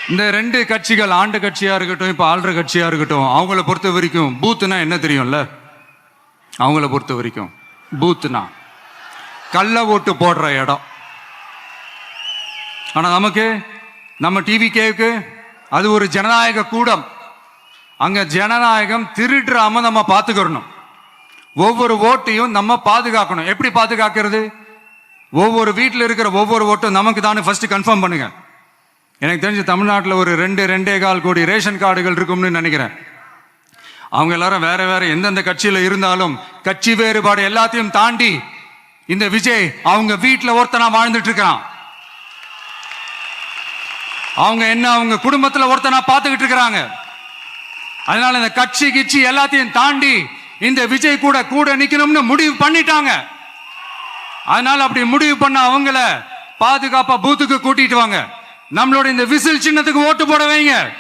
இந்த ரெண்டு கட்சிகள், ஆண்டு கட்சியா இருக்கட்டும், இப்ப ஆள்ற கட்சியா இருக்கட்டும், அவங்கள பொறுத்த வரைக்கும் பூத்துனா என்ன தெரியும்ல? அவங்கள பொறுத்த வரைக்கும் பூத்துனா கள்ள ஓட்டு போடுற இடம். ஆனா நமக்கு, நம்ம டிவிகேவுக்கு அது ஒரு ஜனநாயக கூடம். அங்க ஜனநாயகம் திருடுறாம நம்ம பாத்துக்கணும். ஒவ்வொரு ஓட்டையும் நம்ம பாதுகாக்கணும். எப்படி பாதுகாக்கிறது? ஒவ்வொரு வீட்டில் இருக்கிற ஒவ்வொரு ஓட்டும் நமக்கு தானே ஃபர்ஸ்ட் கன்ஃபார்ம் பண்ணுங்க. எனக்கு தெரிஞ்ச தமிழ்நாட்டில் ஒரு 2.25 கோடி ரேஷன் கார்டுகள் இருக்கும்னு நினைக்கிறேன். அவங்க எல்லாரும் வேற வேற எந்தெந்த கட்சியில இருந்தாலும் கட்சி வேறுபாடு எல்லாத்தையும் தாண்டி இந்த விஜய் அவங்க வீட்டில் ஒருத்தனா வாழ்ந்துட்டு இருக்கான். அவங்க என்ன அவங்க குடும்பத்தில் ஒருத்தனா பார்த்துக்கிட்டு இருக்கிறாங்க. அதனால இந்த கட்சி கிச்சி எல்லாத்தையும் தாண்டி இந்த விஜய் கூட கூட நிக்கணும்னு முடிவு பண்ணிட்டாங்க. அதனால அப்படி முடிவு பண்ண அவங்கள பாதுகாப்பா பூத்துக்கு கூட்டிட்டு வாங்க. நம்மளோட இந்த விசில் சின்னத்துக்கு ஓட்டு போட வைங்க.